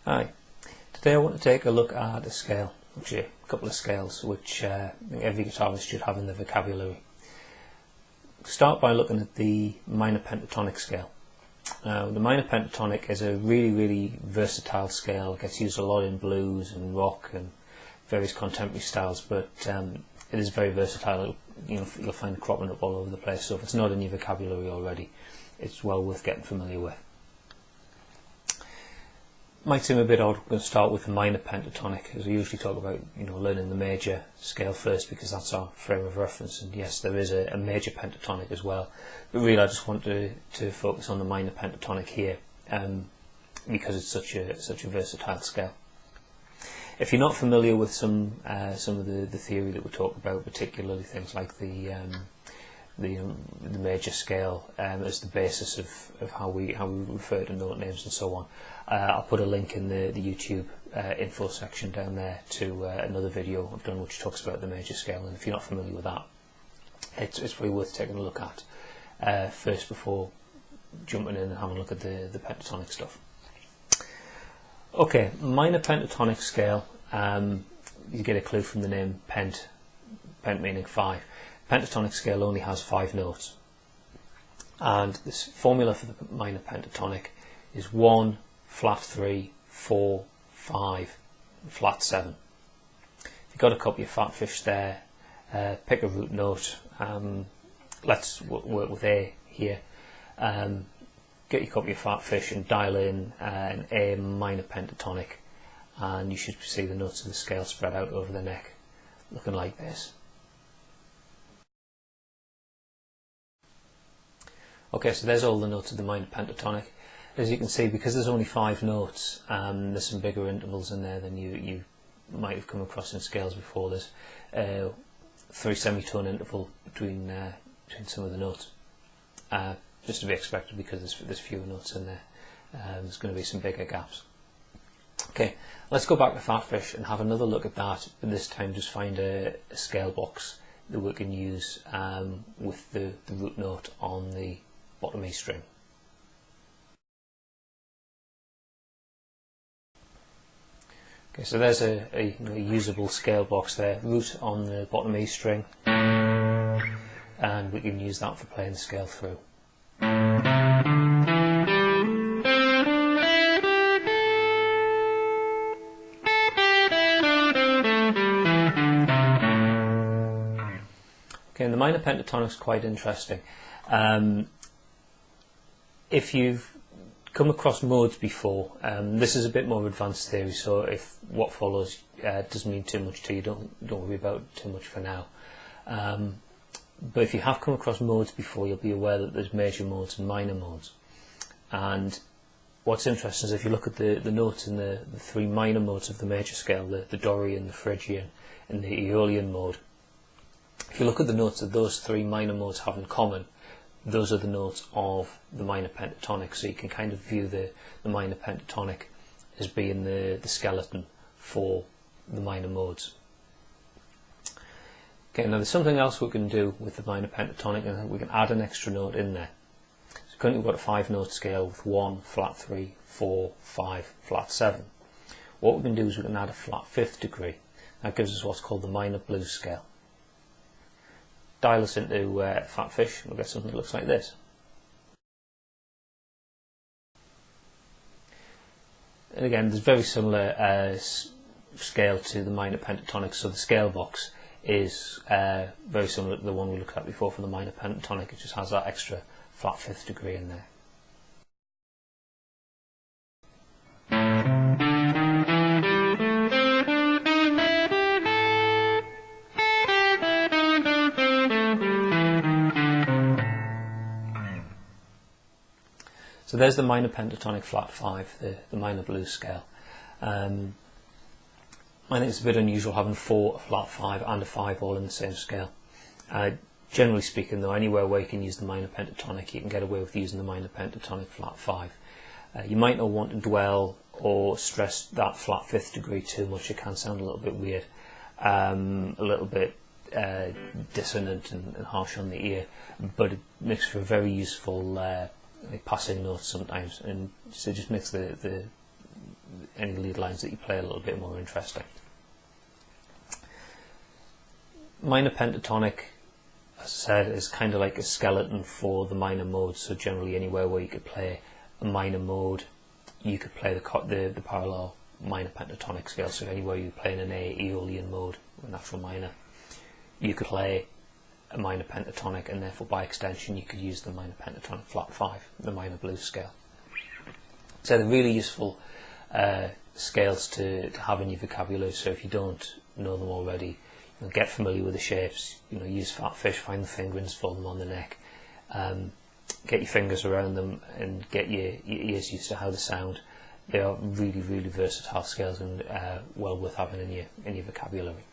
Hi, today I want to take a look at a scale, actually a couple of scales which I think every guitarist should have in their vocabulary. Start by looking at the minor pentatonic scale. The minor pentatonic is a really versatile scale. It gets used a lot in blues and rock and various contemporary styles, but it is very versatile. You'll find it cropping up all over the place, so if it's not in your vocabulary already, it's well worth getting familiar with. Might seem a bit odd. We're going to start with the minor pentatonic, as we usually talk about, learning the major scale first because that's our frame of reference. And yes, there is a major pentatonic as well, but really I just want to focus on the minor pentatonic here because it's such a versatile scale. If you're not familiar with some of the theory that we talk about, particularly things like the major scale as the basis of how we refer to note names and so on. I'll put a link in the YouTube info section down there to another video I've done which talks about the major scale, and if you're not familiar with that, it's really worth taking a look at first before jumping in and having a look at the pentatonic stuff. Okay, minor pentatonic scale, you get a clue from the name pent meaning 5. Pentatonic scale only has 5 notes, and this formula for the minor pentatonic is 1, flat 3, 4, 5, flat 7. If you've got a copy of PhatPhish there, pick a root note. Let's work with A here. Get your copy of PhatPhish and dial in an A minor pentatonic, and you should see the notes of the scale spread out over the neck, looking like this. Okay, so there's all the notes of the minor pentatonic. As you can see, because there's only 5 notes, there's some bigger intervals in there than you might have come across in scales before. There's 3 semitone interval between some of the notes, just to be expected because there's fewer notes in there. There's going to be some bigger gaps. Okay, let's go back to PhatPhish and have another look at that, but this time just find a scale box that we can use with the root note on the bottom E string. Okay, so there's a usable scale box there, root on the bottom E string, and we can use that for playing the scale through. Okay, and the minor pentatonic is quite interesting. If you've come across modes before, this is a bit more advanced theory, so if what follows doesn't mean too much to you, don't worry about it too much for now. But if you have come across modes before, you'll be aware that there's major modes and minor modes. And what's interesting is if you look at the notes in the 3 minor modes of the major scale, the Dorian, the Phrygian and the Aeolian mode, if you look at the notes that those 3 minor modes have in common, those are the notes of the minor pentatonic, so you can kind of view the minor pentatonic as being the skeleton for the minor modes. Okay, now there's something else we can do with the minor pentatonic, and we can add an extra note in there. So currently we've got a 5-note scale with 1, flat 3, 4, 5, flat 7. What we can do is we can add a flat 5th degree. That gives us what's called the minor blues scale. Dial this into PhatPhish, we'll get something that looks like this. And again, there's very similar scale to the minor pentatonic, so the scale box is very similar to the one we looked at before for the minor pentatonic. It just has that extra flat 5th degree in there. So there's the minor pentatonic flat 5, the minor blues scale. I think it's a bit unusual having a flat 5 and a 5 all in the same scale. Generally speaking though, anywhere where you can use the minor pentatonic, you can get away with using the minor pentatonic flat 5. You might not want to dwell or stress that flat 5th degree too much. It can sound a little bit weird, a little bit dissonant and harsh on the ear, but it makes for a very useful passing notes sometimes, and so it just makes the any lead lines that you play a little bit more interesting. Minor pentatonic, as I said, is kind of like a skeleton for the minor modes. So generally anywhere where you could play a minor mode, you could play the parallel minor pentatonic scale. So anywhere you're playing an Aeolian mode, a natural minor, you could play a minor pentatonic, and therefore by extension you could use the minor pentatonic flat 5, the minor blues scale. So they're really useful scales to have in your vocabulary. So if you don't know them already, get familiar with the shapes. Use PhatPhish, find the fingerings for them on the neck, get your fingers around them, and get your ears used to how they sound. They are really, really versatile scales, and well worth having in your vocabulary.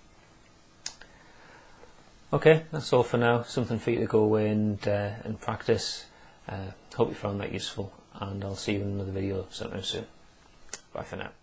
Okay, that's all for now. Something for you to go away and practice. Hope you found that useful, and I'll see you in another video sometime soon. Bye for now.